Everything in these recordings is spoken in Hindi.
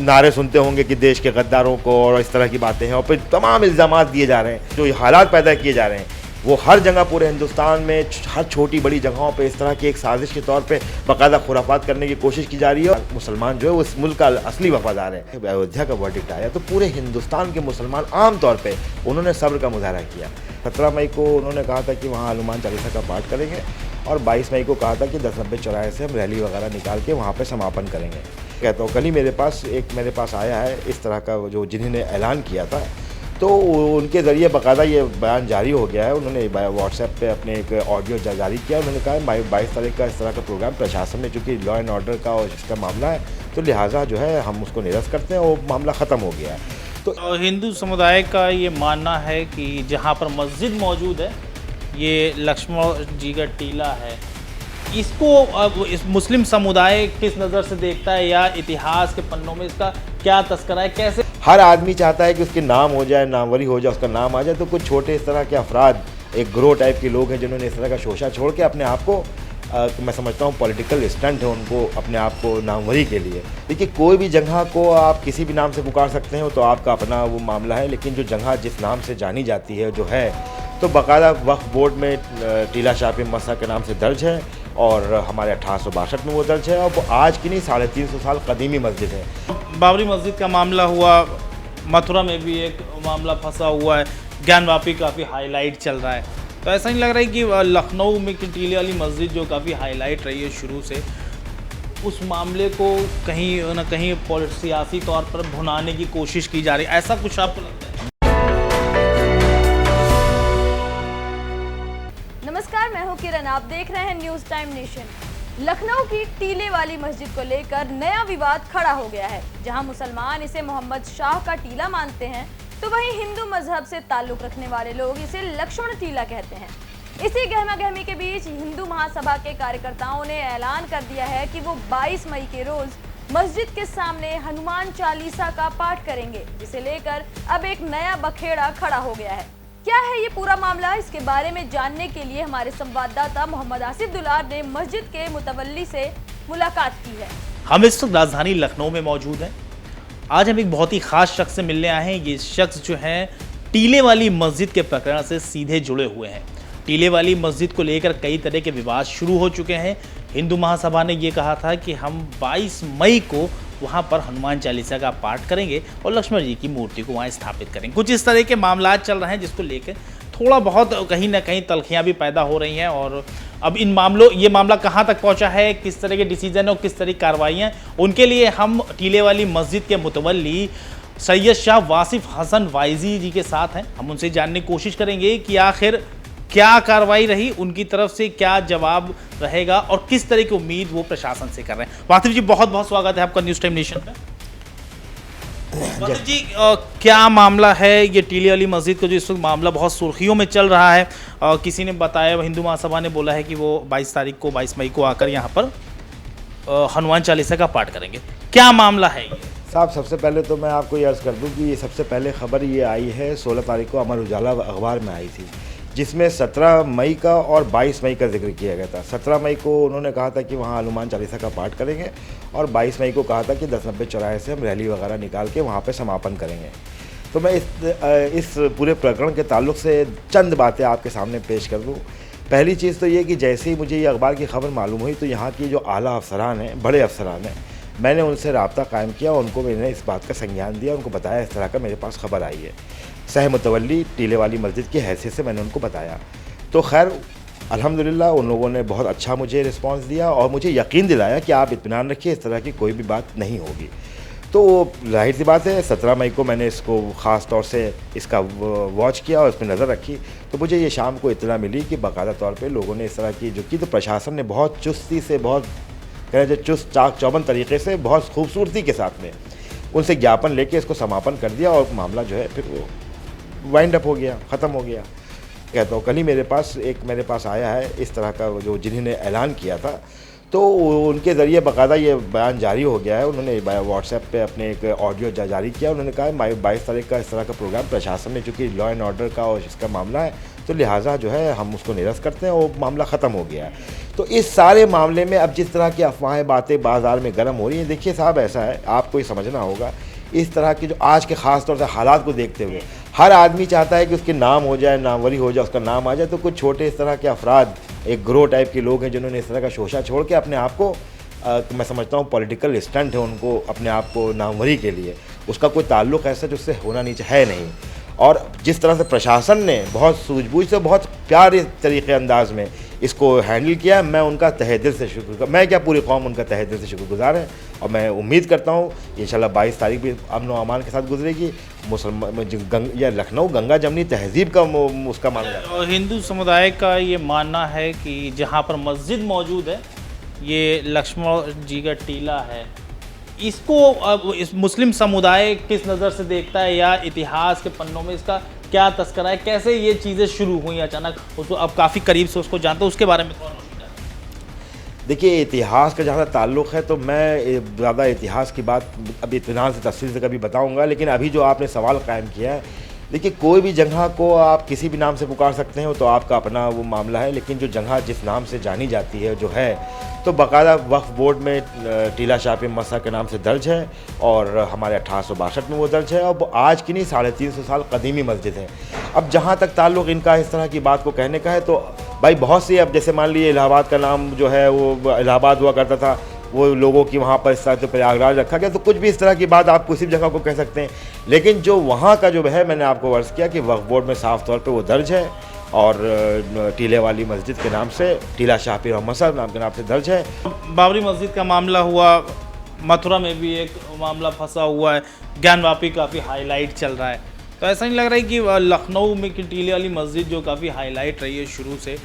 नारे सुनते होंगे कि देश के गद्दारों को और इस तरह की बातें हैं, और फिर तमाम इल्ज़ामात दिए जा रहे हैं, जो हालात पैदा किए जा रहे हैं वो हर जगह पूरे हिंदुस्तान में हर छोटी बड़ी जगहों पे इस तरह की एक साजिश के तौर पे बाकायदा खुराफात करने की कोशिश की जा रही है। और मुसलमान जो है वो इस मुल्क का असली वफादार है। अयोध्या का वर्डिक्ट आया तो पूरे हिंदुस्तान के मुसलमान आम तौर पे उन्होंने सब्र का मुजाहरा किया। 17 मई को उन्होंने कहा था कि वहाँ हनुमान चालीसा का पाठ करेंगे, और 22 मई को कहा था कि 10-90 चौराहे से हम रैली वगैरह निकाल के वहाँ पर समापन करेंगे। कहता हूँ कल ही मेरे पास आया है इस तरह का जो जिन्होंने ऐलान किया था, तो उनके ज़रिए बाकायदा ये बयान जारी हो गया है। उन्होंने व्हाट्सएप पे अपने एक ऑडियो जारी किया। उन्होंने कहा 22 तारीख का इस तरह का प्रोग्राम प्रशासन ने, चूँकि लॉ एंड ऑर्डर का और इसका मामला है, तो लिहाजा जो है हम उसको निरस्त करते हैं और मामला ख़त्म हो गया है। तो हिंदू समुदाय का ये मानना है कि जहाँ पर मस्जिद मौजूद है ये लक्ष्मण जी का टीला है, इसको इस मुस्लिम समुदाय किस नज़र से देखता है, या इतिहास के पन्नों में इसका क्या तस्करा है, कैसे? हर आदमी चाहता है कि उसके नाम हो जाए, नामवरी हो जाए, उसका नाम आ जाए। तो कुछ छोटे इस तरह के अफराद, एक ग्रोह टाइप के लोग हैं जिन्होंने इस तरह का शोशा छोड़ के अपने आप को मैं समझता हूँ पॉलिटिकल स्टंट है उनको, अपने आप को नामवरी के लिए। देखिए, कोई भी जगह को आप किसी भी नाम से पुकार सकते हैं, तो आपका अपना वो मामला है, लेकिन जो जगह जिस नाम से जानी जाती है जो है, तो बाकायदा वक्फ बोर्ड में टीला शाह मसा के नाम से दर्ज है, और हमारे 1862 में वो दर्ज है, और वो आज की नहीं 350 साल कदीमी मस्जिद है। बाबरी मस्जिद का मामला हुआ, मथुरा में भी एक मामला फंसा हुआ है, ज्ञानवापी काफ़ी हाईलाइट चल रहा है। तो ऐसा नहीं लग रहा है कि लखनऊ में की टीले वाली मस्जिद जो काफ़ी हाईलाइट रही है शुरू से, उस मामले को कहीं ना कहीं सियासी तौर पर भुनाने की कोशिश की जा रही है, ऐसा कुछ आपको लगता है? नमस्कार, मैं हूं किरण, आप देख रहे हैं न्यूज़ टाइम नेशन। लखनऊ की टीले वाली मस्जिद को लेकर नया विवाद खड़ा हो गया है। जहां मुसलमान इसे मोहम्मद शाह का टीला मानते हैं, तो वहीं हिंदू मजहब से ताल्लुक रखने वाले लोग इसे लक्ष्मण टीला कहते हैं। इसी गहमागहमी के बीच हिंदू महासभा के कार्यकर्ताओं ने ऐलान कर दिया है कि वो 22 मई के रोज मस्जिद के सामने हनुमान चालीसा का पाठ करेंगे, जिसे लेकर अब एक नया बखेड़ा खड़ा हो गया है। क्या है ये पूरा मामला, इसके बारे में जानने के लिए हमारे संवाददाता मोहम्मद आसिफ दुलार ने मस्जिद के मुतवल्ली से मुलाकात की है। हम इस वक्त राजधानी लखनऊ में मौजूद हैं। आज हम एक बहुत ही खास शख्स से मिलने आए हैं। ये शख्स जो है टीले वाली मस्जिद के प्रकरण से सीधे जुड़े हुए हैं। टीले वाली मस्जिद को लेकर कई तरह के विवाद शुरू हो चुके हैं। हिंदू महासभा ने ये कहा था कि हम 22 मई को वहाँ पर हनुमान चालीसा का पाठ करेंगे और लक्ष्मण जी की मूर्ति को वहाँ स्थापित करेंगे। कुछ इस तरह के मामला चल रहे हैं, जिसको लेकर थोड़ा बहुत कहीं ना कहीं तलखियाँ भी पैदा हो रही हैं। और अब ये मामला कहाँ तक पहुँचा है, किस तरह के डिसीजन और किस तरह की कार्रवाइयाँ, उनके लिए हम टीले वाली मस्जिद के मुतवल्ली सैयद शाह वासिफ हसन वाइजी जी के साथ हैं। हम उनसे जानने की कोशिश करेंगे कि आखिर क्या कार्रवाई रही, उनकी तरफ से क्या जवाब रहेगा और किस तरह की उम्मीद वो प्रशासन से कर रहे हैं। वासिफ जी, बहुत बहुत स्वागत है आपका न्यूज़ टाइम नेशन में। वासिफ जी, क्या मामला है ये टीले वाली मस्जिद का, जो इस वक्त मामला बहुत सुर्खियों में चल रहा है? किसी ने बताया, हिंदू महासभा ने बोला है कि वो 22 मई को आकर यहाँ पर हनुमान चालीसा का पाठ करेंगे। क्या मामला है ये? साहब, सबसे पहले तो मैं आपको ये अर्ज़ कर दूं कि ये सबसे पहले खबर ये आई है 16 तारीख को अमर उजाला अखबार में आई थी, जिसमें 17 मई का और 22 मई का जिक्र किया गया था। 17 मई को उन्होंने कहा था कि वहाँ हनुमान चालीसा का पाठ करेंगे, और 22 मई को कहा था कि 10-90 चौराहे से हम रैली वगैरह निकाल के वहाँ पे समापन करेंगे। तो मैं इस पूरे प्रकरण के ताल्लुक से चंद बातें आपके सामने पेश कर दूँ। पहली चीज़ तो ये कि जैसे ही मुझे ये अखबार की खबर मालूम हुई, तो यहाँ की जो आला अफसरान हैं, बड़े अफसरान हैं, मैंने उनसे रब्ता कायम किया, उनको मैंने इस बात का संज्ञान दिया, उनको बताया इस तरह का मेरे पास खबर आई है। सह मुतवल्ली टीले वाली मस्जिद की हैसियत से मैंने उनको बताया। तो खैर अल्हम्दुलिल्लाह उन लोगों ने बहुत अच्छा मुझे रिस्पांस दिया और मुझे यकीन दिलाया कि आप इत्मीनान रखिए, इस तरह की कोई भी बात नहीं होगी। तो जाहिर सी बात है 17 मई को मैंने इसको ख़ास तौर से इसका वॉच किया और इस पर नज़र रखी, तो मुझे ये शाम को इत्तला मिली कि बाकायदा तौर पे लोगों ने इस तरह की जो की, तो प्रशासन ने बहुत चुस्ती से, बहुत जो चुस्त चाक चौबंद तरीके से, बहुत खूबसूरती के साथ में उनसे ज्ञापन लेके इसको समापन कर दिया, और मामला जो है फिर वो वाइंड अप हो गया, ख़त्म हो गया। कहता हूँ कल ही मेरे पास आया है इस तरह का जो जिन्होंने ऐलान किया था, तो उनके ज़रिए बाकायदा ये बयान जारी हो गया है। उन्होंने व्हाट्सएप पे अपने एक ऑडियो जारी किया। उन्होंने कहा 22 तारीख का इस तरह का प्रोग्राम प्रशासन ने, चूँकि लॉ एंड ऑर्डर का और इसका मामला है, तो लिहाजा जो है हम उसको निरस्त करते हैं और मामला ख़त्म हो गया है। तो इस सारे मामले में अब जिस तरह की अफवाहें बातें बाज़ार में गर्म हो रही हैं, देखिए साहब ऐसा है, आपको ये समझना होगा, इस तरह की जो आज के ख़ास तौर से हालात को देखते हुए हर आदमी चाहता है कि उसके नाम हो जाए, नामवरी हो जाए, उसका नाम आ जाए। तो कुछ छोटे इस तरह के अफराद, एक ग्रोह टाइप के लोग हैं जिन्होंने इस तरह का शोशा छोड़ के अपने आप को मैं समझता हूँ पॉलिटिकल स्टंट है उनको, अपने आप को नामवरी के लिए, उसका कोई ताल्लुक़ ऐसा जो उससे होना है नहीं। और जिस तरह से प्रशासन ने बहुत सूझबूझ से, बहुत प्यारे तरीके अंदाज में इसको हैंडल किया, मैं उनका तहे दिल से मैं क्या पूरी कौम उनका तहे दिल से शुक्रगुजार है। और मैं उम्मीद करता हूँ इंशाल्लाह 22 तारीख भी अमन व अमान के साथ गुजरेगी। मुसलमान या लखनऊ गंगा जमनी तहजीब का उसका मानना है। और हिंदू समुदाय का ये मानना है कि जहाँ पर मस्जिद मौजूद है, ये लक्ष्मण जी का टीला है, इसको इस मुस्लिम समुदाय किस नज़र से देखता है, या इतिहास के पन्नों में इसका क्या तस्करा है, कैसे ये चीज़ें शुरू हुई अचानक, उसको अब काफ़ी करीब से उसको जानते हो, उसके बारे में कौन? देखिए इतिहास का जहाँ ताल्लुक़ है तो मैं ज़्यादा इतिहास की बात अभी इत्मीनान से तफसील से कभी बताऊँगा, लेकिन अभी जो आपने सवाल कायम किया है, देखिए कोई भी जगह को आप किसी भी नाम से पुकार सकते हैं, तो आपका अपना वो मामला है, लेकिन जो जगह जिस नाम से जानी जाती है जो है, तो बाकायदा वक्फ बोर्ड में टीला शाह मसा के नाम से दर्ज है, और हमारे 1862 में वो दर्ज है। और आज की नहीं 350 साल कदीमी मस्जिद है। अब जहाँ तक ताल्लुक़ इनका इस तरह की बात को कहने का है, तो भाई बहुत सी, अब जैसे मान लीजिए इलाहाबाद का नाम जो है वो इलाहाबाद हुआ करता था, वो लोगों की वहाँ पर इस तरह से प्रयागराज रखा गया, तो कुछ भी इस तरह की बात आप किसी भी जगह को कह सकते हैं। लेकिन जो वहाँ का जो है, मैंने आपको अर्ज़ किया कि वक्फ बोर्ड में साफ़ तौर पे वो दर्ज है, और टीले वाली मस्जिद के नाम से, टीला शाह पीर मोहम्मद साहब नाम के नाम से दर्ज है। बाबरी मस्जिद का मामला हुआ, मथुरा में भी एक मामला फंसा हुआ है, ज्ञानवापी काफ़ी हाईलाइट चल रहा है, तो ऐसा नहीं लग रहा है कि लखनऊ में की टीले वाली मस्जिद जो काफ़ी हाईलाइट रही है शुरू से,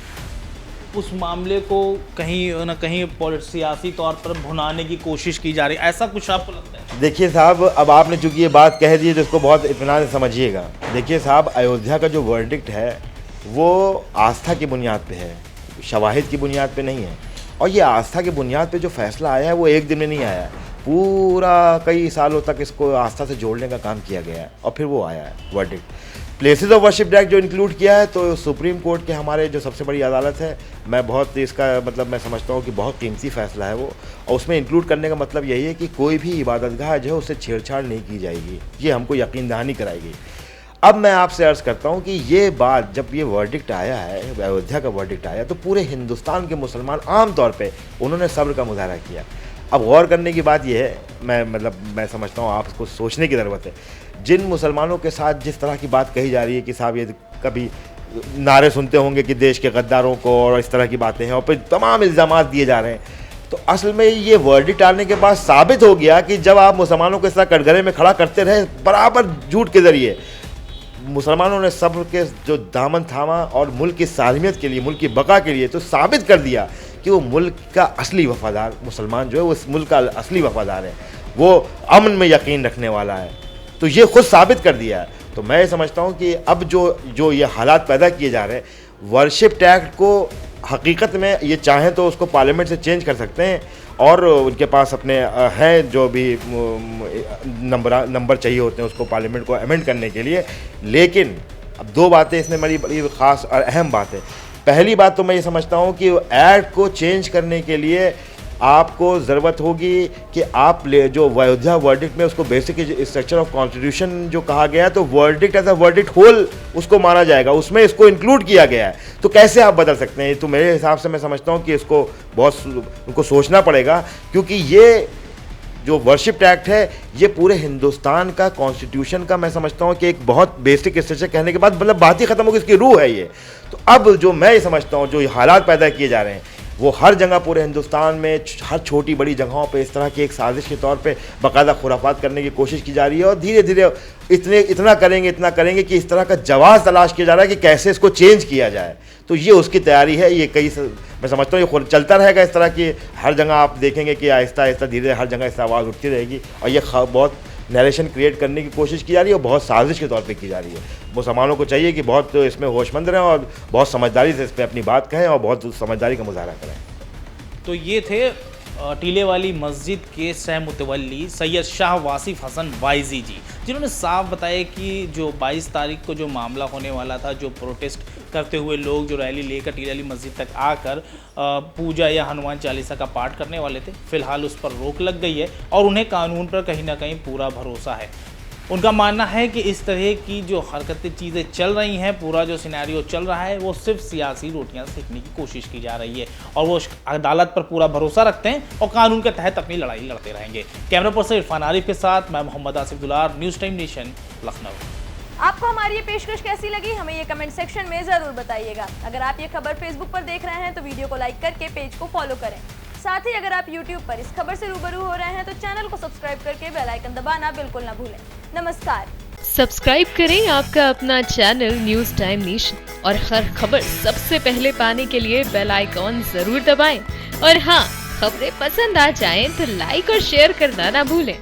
उस मामले को कहीं ना कहीं सियासी तौर पर भुनाने की कोशिश की जा रही है, ऐसा कुछ आपको लगता है? देखिए साहब, अब आपने चूंकि ये बात कह दी है तो इसको बहुत इत्मीनान से समझिएगा। देखिए साहब, अयोध्या का जो वर्डिक्ट है वो आस्था की बुनियाद पे है, शवाहिद की बुनियाद पे नहीं है। और ये आस्था की बुनियाद पे जो फैसला आया है वो एक दिन में नहीं आया है, पूरा कई सालों तक इसको आस्था से जोड़ने का काम किया गया है, और फिर वो आया है verdict. Places of worship act जो इंक्लूड किया है, तो सुप्रीम कोर्ट के हमारे जो सबसे बड़ी अदालत है, मैं बहुत इसका मतलब मैं समझता हूँ कि बहुत कीमती फ़ैसला है वो, और उसमें इंक्लूड करने का मतलब यही है कि कोई भी इबादतगाह जो है उससे छेड़छाड़ नहीं की जाएगी, ये हमको यकीन दहानी कराएगी। अब मैं आपसे अर्ज़ करता हूँ कि ये बात जब ये वर्डिक्ट आया है, अयोध्या का वर्डिक्ट आया, तो पूरे हिंदुस्तान के मुसलमान आम तौर पे उन्होंने सब्र का मुजाहरा किया। अब गौर करने की बात यह है, मैं समझता हूँ आपको सोचने की ज़रूरत है, जिन मुसलमानों के साथ जिस तरह की बात कही जा रही है कि साहब ये कभी नारे सुनते होंगे कि देश के गद्दारों को और इस तरह की बातें हैं, और फिर तमाम इल्ज़ामात दिए जा रहे हैं, तो असल में ये वर्डिक्ट आने के बाद साबित हो गया कि जब आप मुसलमानों को इस तरह कटघरे में खड़ा करते रहे बराबर झूठ के ज़रिए, मुसलमानों ने सब्र के जो दामन थामा और मुल्क की सालमियत के लिए, मुल्क की बका के लिए, तो साबित कर दिया कि वो मुल्क का असली वफ़ादार मुसलमान जो है वो इस मुल्क का असली वफ़ादार है, वो अमन में यकीन रखने वाला है, तो ये खुद साबित कर दिया है। तो मैं समझता हूँ कि अब जो ये हालात पैदा किए जा रहे हैं, वर्शिप एक्ट को हकीकत में ये चाहें तो उसको पार्लियामेंट से चेंज कर सकते हैं, और उनके पास अपने हैं जो भी नंबर चाहिए होते हैं उसको पार्लियामेंट को अमेंड करने के लिए। लेकिन अब दो बातें इसमें बड़ी ख़ास और अहम बात है। पहली बात तो मैं ये समझता हूँ कि एक्ट को चेंज करने के लिए आपको ज़रूरत होगी कि आप जो अयोध्या वर्डिक्ट में उसको बेसिक स्ट्रक्चर ऑफ कॉन्स्टिट्यूशन जो कहा गया है, तो verdict as a verdict whole उसको माना जाएगा, उसमें इसको इंक्लूड किया गया है। तो कैसे आप बदल सकते हैं? तो मेरे हिसाब से मैं समझता हूँ कि इसको उनको सोचना पड़ेगा, क्योंकि ये जो वर्शिप एक्ट है ये पूरे हिंदुस्तान का कॉन्स्टिट्यूशन का मैं समझता हूँ कि एक बहुत बेसिक स्ट्रक्चर कहने के बाद मतलब बात ही ख़त्म होगी, इसकी रूह है ये। तो अब जो मैं ये समझता हूँ जो हालात पैदा किए जा रहे हैं वो हर जगह पूरे हिंदुस्तान में हर छोटी बड़ी जगहों पे इस तरह की एक साजिश के तौर पे बाकायदा खुराफात करने की कोशिश की जा रही है, और धीरे धीरे इतना करेंगे कि इस तरह का जवाब तलाश किया जा रहा है कि कैसे इसको चेंज किया जाए। तो ये उसकी तैयारी है। ये मैं समझता हूँ ये चलता रहेगा इस तरह की, हर जगह आप देखेंगे कि आहिस्ता आहिस्ता धीरे हर जगह इस आवाज़ उठती रहेगी, और ये बहुत नरेशन क्रिएट करने की कोशिश की जा रही है और बहुत साजिश के तौर पे की जा रही है। मुसलमानों को चाहिए कि बहुत इसमें होशमंद रहें और बहुत समझदारी से इस पर अपनी बात कहें और बहुत समझदारी का मुजाहरा करें। तो ये थे टीले वाली मस्जिद के सह मुतवल्ली सैयद शाह वासिफ हसन वाइजी जी, जिन्होंने साफ बताया कि जो 22 तारीख को जो मामला होने वाला था, जो प्रोटेस्ट करते हुए लोग जो रैली लेकर टीले वाली मस्जिद तक आकर पूजा या हनुमान चालीसा का पाठ करने वाले थे, फिलहाल उस पर रोक लग गई है और उन्हें कानून पर कहीं ना कहीं पूरा भरोसा है। उनका मानना है कि इस तरह की जो हरकतें चीज़ें चल रही हैं, पूरा जो सिनेरियो चल रहा है, वो सिर्फ सियासी रोटियां सेकने की कोशिश की जा रही है और वो अदालत पर पूरा भरोसा रखते हैं और कानून के तहत अपनी लड़ाई लड़ते रहेंगे। कैमरा पर्सन इरफान आरिफ के साथ मैं मोहम्मद आसिफ दुलार, न्यूज़ टाइम नेशन, लखनऊ। आपको हमारी ये पेशकश कैसी लगी, हमें ये कमेंट सेक्शन में ज़रूर बताइएगा। अगर आप ये खबर फेसबुक पर देख रहे हैं तो वीडियो को लाइक करके पेज को फॉलो करें। साथ ही अगर आप YouTube पर इस खबर से रूबरू हो रहे हैं तो चैनल को सब्सक्राइब करके बेल आइकन दबाना बिल्कुल ना भूलें। नमस्कार। सब्सक्राइब करें आपका अपना चैनल न्यूज़ टाइम नेशन और हर खबर सबसे पहले पाने के लिए बेल आइकॉन जरूर दबाएं। और हाँ, खबरें पसंद आ जाएं तो लाइक और शेयर करना ना भूलें।